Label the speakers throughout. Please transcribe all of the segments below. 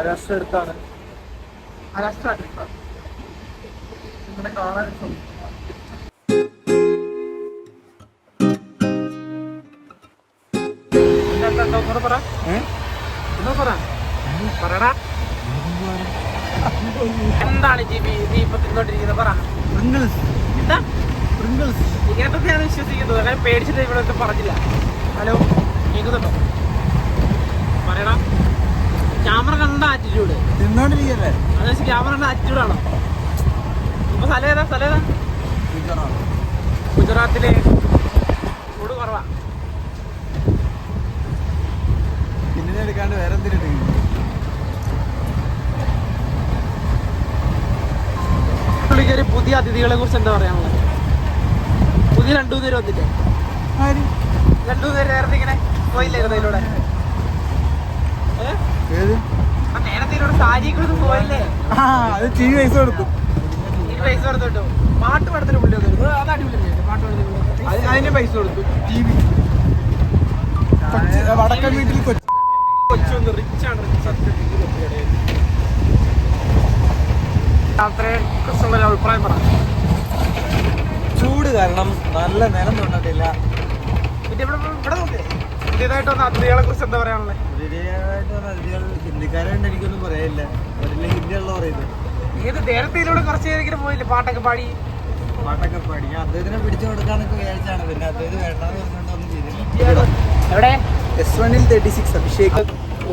Speaker 1: മഹാരാഷ്ട്ര അടുത്താണ്. മഹാരാഷ്ട്ര അടുത്താണ് ഇവിടെ കാണാൻ. എന്താണ് ജിബി നീ ഇപ്പൊ തിന്നോണ്ടിരിക്കുന്നത്? പറ. എന്താ ഇങ്ങനത്തെ ഞാൻ വിശ്വസിക്കുന്നത്? അങ്ങനെ പേടിച്ചിട്ട് ഇവിടെ ഒന്നും പറഞ്ഞില്ല. ഹലോ, കേൾക്കുന്നുണ്ടോ? പറയടാ. ക്യാമറ കണ്ട ആറ്റിറ്റ്യൂഡ്
Speaker 2: തിന്നോണ്ടിരിക്കല്ലേ?
Speaker 1: അത് ക്യാമറ കണ്ട ആറ്റിറ്റ്യൂഡാണോ? ഇപ്പൊ സ്ഥലം ഏതാ? ഗുജറാത്തിലെ ചൂട് കുറവാ.
Speaker 2: പിന്നെ എടുക്കാണ്ട് വേറെ എന്തിനും
Speaker 1: പുള്ളിക്കൊരു പുതിയ അതിഥികളെ കുറിച്ച് എന്താ പറയാനുള്ളത്? പുതിയ 2 പേര് വന്നില്ലേ? 2 പേര് നേരത്തെ ഇങ്ങനെ പോയില്ലായിരുന്നു ഇതിലൂടെ? നേരത്തെ ഇതിലൂടെ സാരിയൊക്കെ പോയില്ലേ?
Speaker 2: പൈസ കൊടുത്തു.
Speaker 1: പൈസ കൊടുത്തിട്ടു. പാട്ട് പടത്തിന് പുള്ളി വന്നിരുന്നു. അത് അടിപൊളിയല്ലേ? പാട്ട് പടത്തിന് അതിന് പൈസ കൊടുത്തു. TV
Speaker 2: വടക്കൻ വീട്ടിൽ
Speaker 1: കൊച്ചൊന്ന് റിച്ചാണ്. അത്രയും അഭിപ്രായം പറ.
Speaker 2: ചൂട് കാരണം നല്ല നിലം തൊണ്ടിട്ടില്ല.
Speaker 1: പിന്നെ ഇവിടെ പുതിയതായിട്ട് വന്ന അതിഥികളെ കുറിച്ച് എന്താ പറയാനുള്ളത്?
Speaker 2: പുതിയതായിട്ട് വന്ന അതിഥികൾ ഹിന്ദിക്കാരായിട്ട് എനിക്കൊന്നും പറയില്ല. അവരെല്ലാം ഹിന്ദിയാണല്ലോ പറയുന്നത്.
Speaker 1: ഏത് നേരത്തെ കുറച്ച് പേരെങ്കിലും പോയില്ലേ? പാട്ടൊക്കെ പാടി
Speaker 2: ഞാൻ അദ്ദേഹത്തിനെ പിടിച്ചു കൊടുക്കാന്നൊക്കെ വിചാരിച്ചാണ്. പിന്നെ അദ്ദേഹം വേണ്ടെന്ന് പറഞ്ഞിട്ടൊന്നും ചെയ്തില്ല.
Speaker 1: എവിടെ?
Speaker 2: S1-ൽ 36 അഭിഷേക്.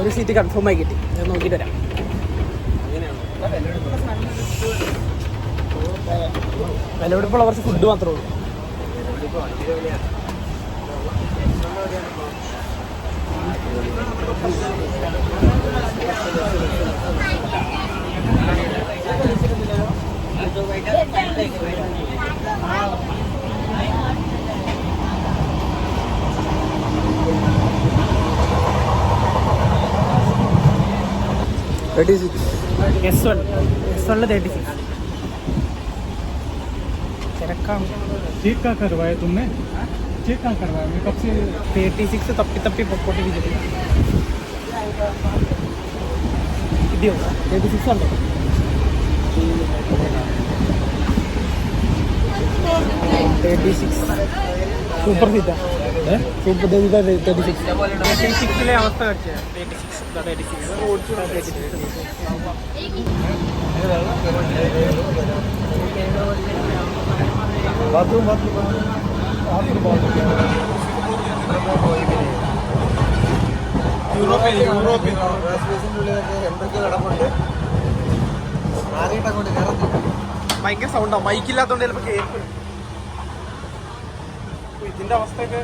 Speaker 1: ഒരു സീറ്റ് കൺഫേം ആയി കിട്ടി. ഞാൻ നോക്കിയിട്ട് വരാം. വിലപിടിപ്പുള്ള കുറച്ച് ഫുഡ് മാത്രമേ ഉള്ളൂ. S1-ൽ 36
Speaker 3: चेक क्या करवाया तुमने? चेक क्या करवाया? मैं कब से
Speaker 1: 36 തപ്പി പൊട്ടിരിക്കുന്നു. ഇതെയോ 36 ഉണ്ടോ? സൂപ്പർ സീറ്റാ. സൂപ്പർ 36ലെ അവസ്ഥ വെച്ചാൽ 36 ഭയങ്കര സൗണ്ടാവും. മൈക്കില്ലാത്തോണ്ട് ചിലപ്പോൾ കേൾക്കും. ഇതിന്റെ അവസ്ഥയൊക്കെ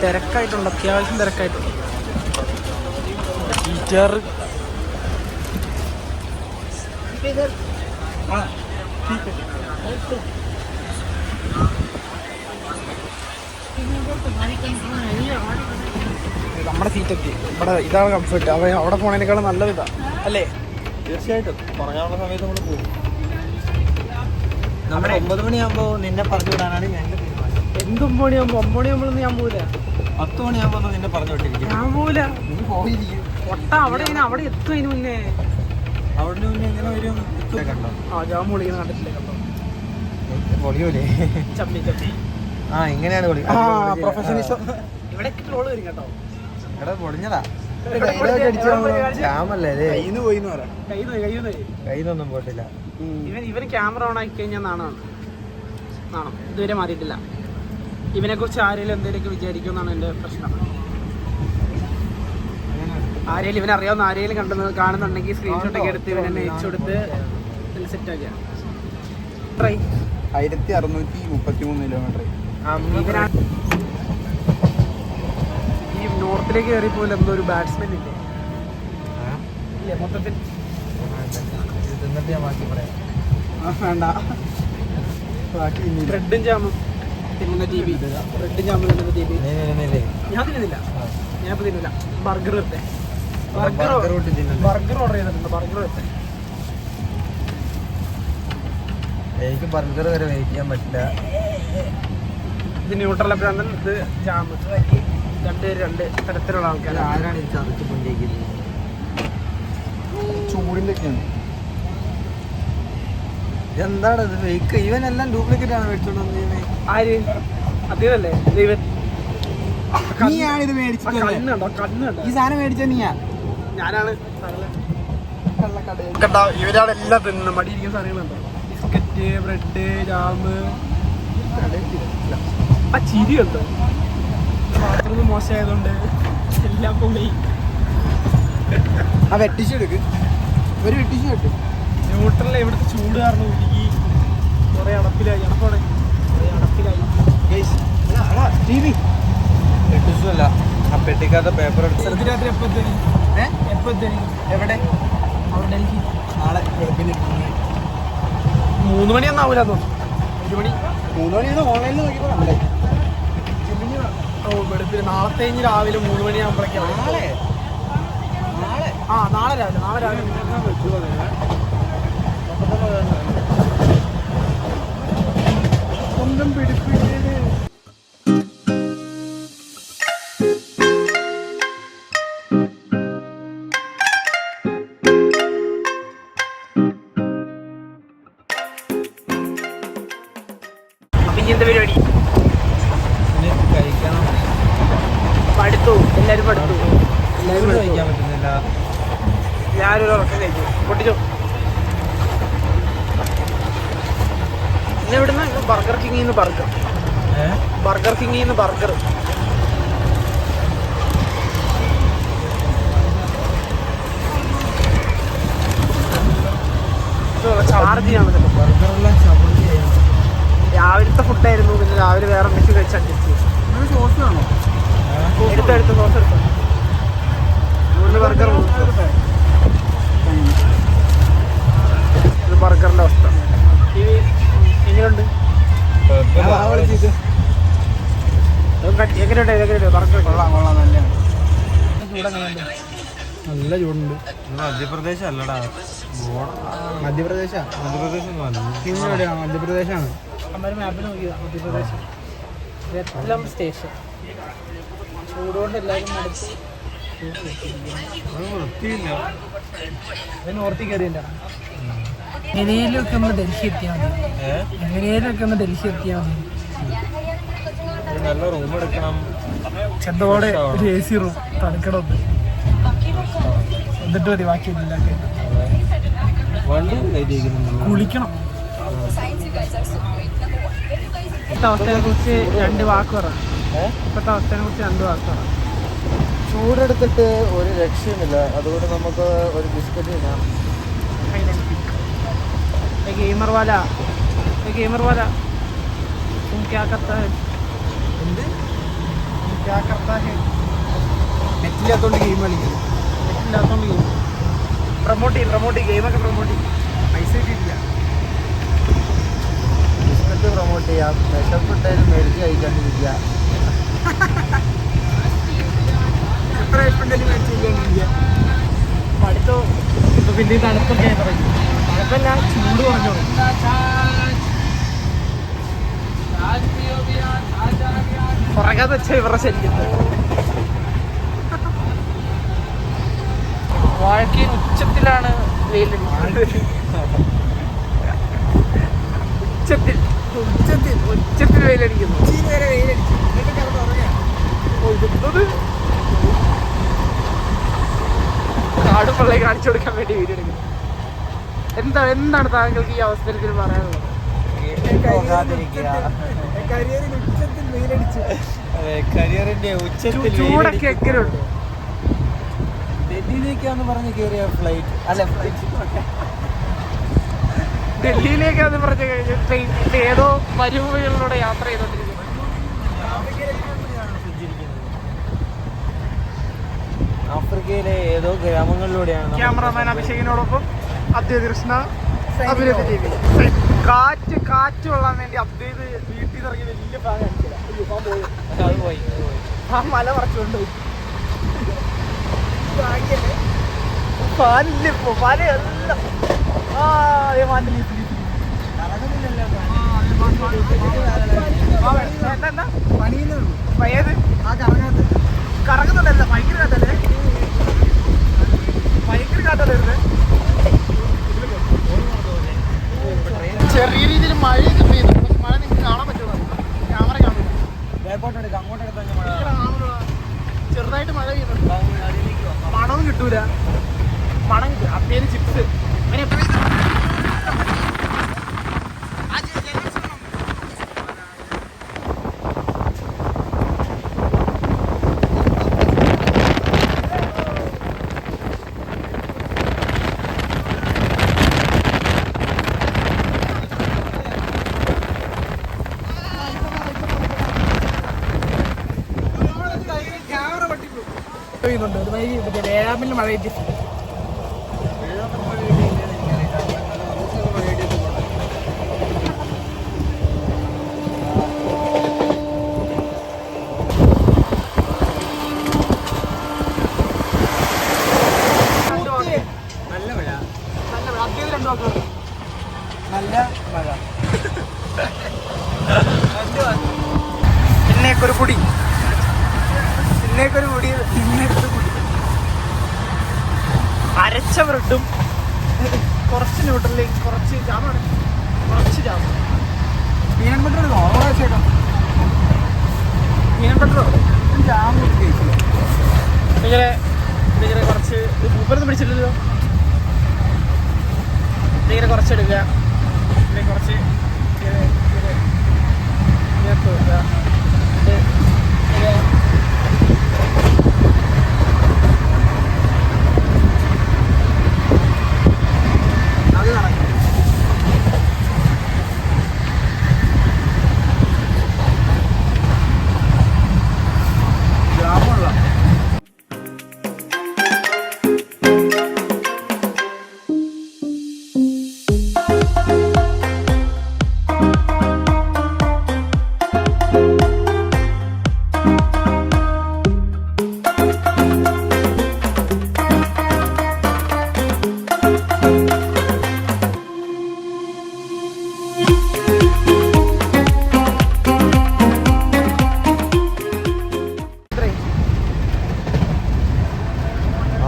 Speaker 1: തിരക്കായിട്ടുണ്ട്. അത്യാവശ്യം തിരക്കായിട്ടുണ്ട്. ടീച്ചർ നമ്മുടെ സീറ്റൊക്കെ ഇവിടെ ഇതാണ് കംഫർട്ട്. അവിടെ പോണേനേക്കാളും നല്ലത് ഇതാ അല്ലേ?
Speaker 2: തീർച്ചയായിട്ടും പറഞ്ഞാനുള്ള സമയത്ത് നമ്മൾ പോകും. നമ്മുടെ 9 മണിയാകുമ്പോൾ നിന്നെ പറഞ്ഞു വിടാനാണ് ഞങ്ങളുടെ തീരുമാനം.
Speaker 1: എന്ത് 9 മണിയാകുമ്പോൾ? 9 മണിയാകുമ്പോഴൊന്നും ഞാൻ പോവില്ല.
Speaker 2: 10 മണിയാകുമ്പോൾ നിന്നെ പറഞ്ഞു വിട്ടിരിക്കും.
Speaker 1: ഞാൻ പോവില്ല.
Speaker 2: നീ പോയിരിക്കും.
Speaker 1: ഒട്ട അവിടെ എത്തും. അതിന് മുന്നേ
Speaker 2: അവിടെ മുന്നേ എങ്ങനെ വരും? കണ്ടോ?
Speaker 1: ജാം പൊളിക്കുന്ന കണ്ടിട്ടില്ലേ? കണ്ടോ?
Speaker 2: പൊളിയൂലേ?
Speaker 1: ചമ്മി
Speaker 2: ഇങ്ങനെയാണ് പൊളി.
Speaker 1: പ്രൊഫഷണലിസം ഇവിടെ ട്രോള് വരും കേട്ടോ.
Speaker 2: എടാ പൊളിഞ്ഞതാ. ജാമല്ലേ കയ്യിന്ന് പോയിന്ന് പറയാം. കയ്യിന്നൊന്നും പോയിട്ടില്ല.
Speaker 1: ഇവന് ക്യാമറ ഓൺ ആക്കി കഴിഞ്ഞാൽ നാണം. ഇതുവരെ മാറിയിട്ടില്ല. ഇവനെ കുറിച്ച് ആരെങ്കിലും എന്തെങ്കിലുമൊക്കെ വിചാരിക്കുമെന്നാണ് എൻ്റെ പ്രശ്നം. ആരെങ്കിലും ഇവനറിയാവുന്ന ആരെങ്കിലും കാണുന്നുണ്ടെങ്കിൽ സ്ക്രീൻഷോട്ടൊക്കെ എടുത്ത് ഇവനെ അയച്ചു കൊടുത്ത് സെറ്റ് ആക്കിയ
Speaker 2: 1633 കിലോമീറ്റർ.
Speaker 1: ഈ നോർത്തിലേക്ക് കയറിയപ്പോലെ എന്തോ ഒരു ബാറ്റ്സ്മാൻ ഇല്ലേ മൊത്തത്തിൽ? വേണ്ട. ബ്രെഡും ജാമും തിന്നുന്ന TV. ബ്രെഡും ജാമും തിന്നുന്ന TV ഞാൻ തിന്നുന്നില്ല. ഞാനിപ്പോൾ തിന്നില്ല. ബർഗർ ഓർഡർ ചെയ്തിട്ടുണ്ട്. ബർഗർ
Speaker 2: എനിക്ക് ബർഗർ വരെ വെയിറ്റ് ചെയ്യാൻ പറ്റില്ല.
Speaker 1: ഇത് ന്യൂട്രൽ അഭിനന്ദൻ, ഇത് ജാം. രണ്ട് തരത്തിലുള്ള ആൾക്കാർ.
Speaker 2: ആരാണ് ഈ ചതച്ച് കൊണ്ടിരിക്കുന്നത്?
Speaker 3: ചൂടിൻ്റെ ഒക്കെയാണ്.
Speaker 2: എന്താണ് ഇത് ഫേക്ക്? ഇവനെല്ലാം ഡ്യൂപ്ലിക്കേറ്റ് ആണ് മേടിച്ചോണ്ട് വന്നത്.
Speaker 1: ആര്? അതേതല്ലേ ദൈവൻ.
Speaker 2: നീയാണ് ഇത് മേടിച്ചത്.
Speaker 1: കണ്ണുണ്ടോ?
Speaker 2: ഈ സാധനം മേടിച്ച നീയാ?
Speaker 1: ഞാനാണ്. കണ്ടോ ഇവരാണ് എല്ലാം തിന്നുന്നത്. മടിയിരിക്കുന്ന സാധനങ്ങളുണ്ടോ? Biscuit, bread, jam. ആ ചിരി ഉണ്ടോ? ബാത്റൂം മോശമായതുകൊണ്ട് എല്ലാം പോയി.
Speaker 2: ആ വെട്ടിച്ചു എടുക്ക്. ഒരു വെട്ടിച്ചു കിട്ടും.
Speaker 1: ന്യൂട്രലിൽ ഇവിടുത്തെ ചൂട് കാരണം ഉരുകി കുറെ അടപ്പിലായി.
Speaker 2: വെട്ടിച്ചല്ല, ആ പെട്ടിക്കകത്ത് പേപ്പർ എടുത്ത്
Speaker 1: രാത്രി എപ്പോഴത്തേന്
Speaker 2: എവിടെ?
Speaker 1: അവിടെ ഡൽഹി.
Speaker 2: നാളെ വെളുപ്പിന്
Speaker 1: 3 മണിയൊന്നും ആവൂല തോന്നുന്നു. 1 മണി
Speaker 2: 3 മണിയാണ് ഓൺലൈനിൽ നോക്കിയപ്പോൾ അവിടെ.
Speaker 1: ഓ വെളുപ്പിന് നാളത്തെ കഴിഞ്ഞ് രാവിലെ 3 മണിയാകുമ്പോഴേക്കാണ്.
Speaker 2: നാളെ
Speaker 1: നാളെ രാവിലെ സ്വന്തം പിടിപ്പിട്ട് എന്താ പരിപാടി?
Speaker 2: കഴിക്കണം.
Speaker 1: പഠിത്തു എല്ലാവരും പഠിത്തു.
Speaker 2: കഴിക്കാൻ പറ്റുന്നില്ല.
Speaker 1: ഞാനൊരു ഉറക്കം കഴിച്ചു. പൊട്ടിച്ചോ. ഇന്ന് ഇവിടുന്ന് ബർഗർ കിങ്ങിന്ന് ബർഗർ ചാർജ് ചെയ്യാൻ പറ്റും.
Speaker 2: ബർഗറെല്ലാം ചവറ് ചെയ്യണം.
Speaker 1: രാവിലത്തെ ഫുഡായിരുന്നു. പിന്നെ രാവിലെ വേറെ എന്തൊക്കെ കഴിച്ച് അഡ്ജസ്റ്റ് ചെയ്യും.
Speaker 2: സോസ് വേണോ?
Speaker 1: എടുത്ത് സോസ് എടുത്തു. 3 ബർഗർ ബർഗറിന്റെ അവസ്ഥ എങ്ങനെയുണ്ട്? എങ്ങനെയുണ്ട് ബർഗർ?
Speaker 2: കൊള്ളാം നല്ലതാണ്.
Speaker 1: നല്ല ചൂടുണ്ട്.
Speaker 2: മധ്യപ്രദേശ് അല്ലടാ,
Speaker 3: മധ്യപ്രദേശാ?
Speaker 2: മധ്യപ്രദേശ്
Speaker 3: എവിടെയാണ്? മധ്യപ്രദേശാണ്.
Speaker 1: അമ്മ മാപ്പിൽ നോക്കിയതാ. മധ്യപ്രദേശ് രത്ലം സ്റ്റേഷൻ. ചൂടുകൊണ്ട് എല്ലാവരും മടുത്ത്
Speaker 2: വൃത്തിയില്ല.
Speaker 1: നോർത്തിൽ കയറിയില്ല. എങ്ങനെയൊക്കെ ഒന്ന് ഡൽഹി എത്തിയാൽ മതി.
Speaker 2: നല്ല റൂം എടുക്കണം.
Speaker 1: ചെന്തോടെ ഒരു AC റൂം തണുക്കണം. എന്നിട്ട് മതി ബാക്കി എല്ലാവർക്കും കുളിക്കണം. ഇപ്പോഴത്തെ അവസ്ഥയെ കുറിച്ച് 2 വാക്ക് പറ.
Speaker 2: ചൂടെടുത്തിട്ട് ഒരു രക്ഷയുമില്ല. അതുകൊണ്ട് നമുക്ക് ഒരു ബിസ്ക്കറ്റ് തിന്നാം.
Speaker 1: गेमर वाला तुम क्या करता है?
Speaker 2: നെറ്റില്ലാത്തോണ്ട് ഗെയിം കളിക്കും.
Speaker 1: പ്രൊമോട്ട് ഗെയിമൊക്കെ പ്രൊമോട്ട് ചെയ്യും. പൈസ കിട്ടിയിട്ടില്ല.
Speaker 2: ബിസ്ക്കറ്റ് പ്രൊമോട്ട് ചെയ്യാം. വിശപ്പുണ്ടായാലും മേടിച്ച് കഴിക്കാണ്ടിരിക്കുക.
Speaker 1: എത്ര വിശപ്പുണ്ടായാലും മേടിച്ച് കഴിക്കാണ്ടിരിക്കുക. പഠിത്തോ ഇപ്പൊ പിന്നെ തണുപ്പൊക്കെ പറയും. തണുപ്പല്ല, ചൂട് കുറഞ്ഞു. പുറകാതെ വെച്ച ഇവരുടെ ശല്യം. വാഴക്കയിൽ ഉച്ചത്തിലാണ് വെയിലടിക്കുന്നത്. ഉച്ചത്തിൽ വെയിലടിക്കുന്നു. കാട് പള്ളി കാണിച്ചു കൊടുക്കാൻ വേണ്ടി വീടെടുക്കുന്നു. എന്താണ് താങ്കൾക്ക് ഈ അവസരത്തിൽ പറയാനുള്ളത്?
Speaker 2: കരിയറിന്റെ ഉച്ചത്തിൽ
Speaker 1: ചൂടൊക്കെ എങ്ങനെയുണ്ട്?
Speaker 2: ഡൽഹിയിലേക്കാന്ന് പറഞ്ഞ് കയറിയ ഫ്ലൈറ്റ് അല്ല
Speaker 1: ഡൽഹിയിലേക്കാന്ന് പറഞ്ഞു കഴിഞ്ഞാൽ ട്രെയിൻ ഏതോ മരുഭൂമികളിലൂടെ യാത്ര ചെയ്തോണ്ടിരിക്കുന്നു.
Speaker 2: ആഫ്രിക്കയിലെ ഏതോ ഗ്രാമങ്ങളിലൂടെയാണ്.
Speaker 1: ക്യാമറാമാൻ അഭിഷേകിനോടൊപ്പം അദ്വൈത് കൃഷ്ണ, അഭിനന്ദ ടി വി. കാറ്റ് കൊള്ളാൻ വേണ്ടി അദ്വൈത് വീട്ടിൽ ഇറങ്ങി വലിയ ഫാൻ കാണിച്ചില്ല.
Speaker 2: അത് പോയി.
Speaker 1: ആ മല മറച്ചുകൊണ്ടുപോയി. ഫാനില്ല ഇപ്പൊ, ഫാനല്ല. എന്താ
Speaker 2: പണിയുന്നുള്ളൂ
Speaker 1: ഏത്
Speaker 2: ആ കറങ്ങാത്ത
Speaker 1: കറങ്ങുന്നുണ്ടല്ല ഭയങ്കര കാറ്റല്ലേ ഭയങ്കര കാറ്റല്ലേ ഇരുന്ന് ചെറിയ രീതിയിൽ മഴയൊക്കെ പെയ്തു മഴ നിങ്ങൾക്ക് കാണാൻ പറ്റുമോ ക്യാമറ കാണും
Speaker 2: അങ്ങോട്ടെടുക്കാം അങ്ങോട്ടെടുത്താൽ മഴ
Speaker 1: ചെറുതായിട്ട് മഴ പെയ്യുന്നുണ്ട് മണവും കിട്ടൂല മണം കിട്ടും അപ്പേര് ചിപ്സ് അങ്ങനെ എപ്പോഴും പെയ്യുന്നുണ്ട് ഒരു വൈകി മറ്റേ വേഴാമ്പലിന് മഴ കിട്ടി
Speaker 2: നല്ല മഴ
Speaker 1: അദ്വൈത് രണ്ടു വാക്കുകൾ
Speaker 2: നല്ല മഴ
Speaker 1: പിന്നേക്കൊരു കുടി പിന്നേക്കൊരു കുടി പിന്നേക്കൊരു കുടി അരച്ച ബ്രെഡും കുറച്ച് ന്യൂട്രലിലേക്ക് കുറച്ച് ജാമാണ് കുറച്ച് ജാമ
Speaker 2: മീൻ ബട്ടർ ഓവറാച്ചേക്കാം
Speaker 1: മീൻ ബട്ടറോ
Speaker 2: ജാം കഴിച്ചില്ല
Speaker 1: ഇങ്ങനെ ഇങ്ങനെ കുറച്ച് മൂപ്പരൊന്നും പിടിച്ചില്ലല്ലോ ഇങ്ങനെ കുറച്ചെടുക്കുക ഇങ്ങനെ കുറച്ച് ഇങ്ങനെ ഇങ്ങനെ ഇങ്ങനെ വെക്കുക
Speaker 2: അത് നടക്കും ജാമുള്ള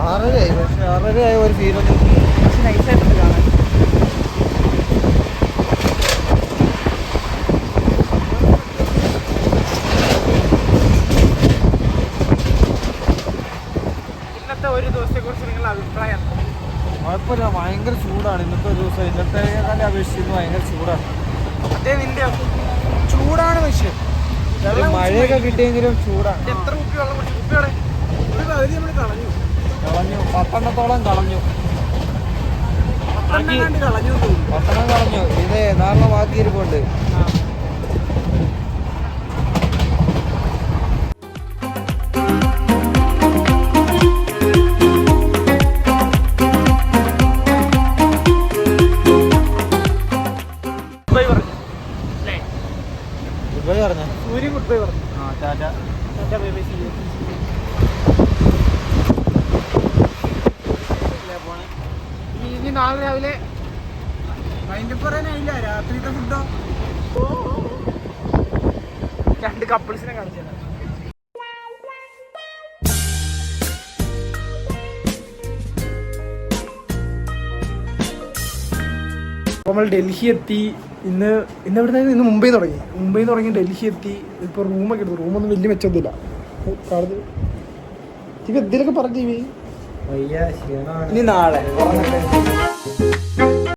Speaker 2: ആറരയായി പക്ഷെ ആറരയായ ഒരു ഫീലൊന്നും
Speaker 1: കുറച്ച് നൈസായിട്ടുണ്ട് കാണാൻ ഇന്നത്തെ ഒരു ദിവസത്തെക്കുറിച്ച് നിങ്ങളുടെ അഭിപ്രായം
Speaker 2: കുഴപ്പമില്ല ഭയങ്കര ചൂടാണ് ഇന്നത്തെ ഒരു ദിവസം ഇന്നത്തെ അപേക്ഷിച്ച് ഭയങ്കര ചൂടാണ്
Speaker 1: അതേ നിന്റെ ചൂടാണ് വിഷയം
Speaker 2: ഒരു മഴയൊക്കെ കിട്ടിയെങ്കിലും ചൂടാണ്
Speaker 1: എത്ര കുപ്പി വെള്ളം കുടിച്ചു കുപ്പിയോടെ ഒരു പകുതി നമ്മൾ കളഞ്ഞു
Speaker 2: കളഞ്ഞു 10 കളഞ്ഞു
Speaker 1: കളഞ്ഞു
Speaker 2: 10 കളഞ്ഞു ഇത് നാളെ ബാക്കി ഇരിപ്പുണ്ട്
Speaker 1: ബൈ പറഞ്ഞു അല്ലേ
Speaker 2: ദുബായ് പറഞ്ഞ
Speaker 1: സൂര്യൻ ഗുഡ് ബൈ പറഞ്ഞു
Speaker 2: ആ tata
Speaker 1: tata bye bye see you ഇനി നാളെ രാവിലെ
Speaker 2: അതിന്റെ പറയാനായില്ല രാത്രിത്തെ ഫുഡോ
Speaker 1: രണ്ട് കപ്പിൾസിനെ കാണിച്ചു നമ്മൾ ഡൽഹി എത്തി ഇന്ന് എവിടുന്ന് മുംബൈ തുടങ്ങി ഡൽഹി എത്തി ഇപ്പോൾ റൂമൊക്കെ എടുത്തു റൂമൊന്നും വലിയ മെച്ചൊന്നുമില്ല കാണുന്നത് ഇവ എന്തെങ്കിലുമൊക്കെ പറഞ്ഞു
Speaker 2: വയ്യ ക്ഷീണമാണ്
Speaker 1: ഇനി നാളെ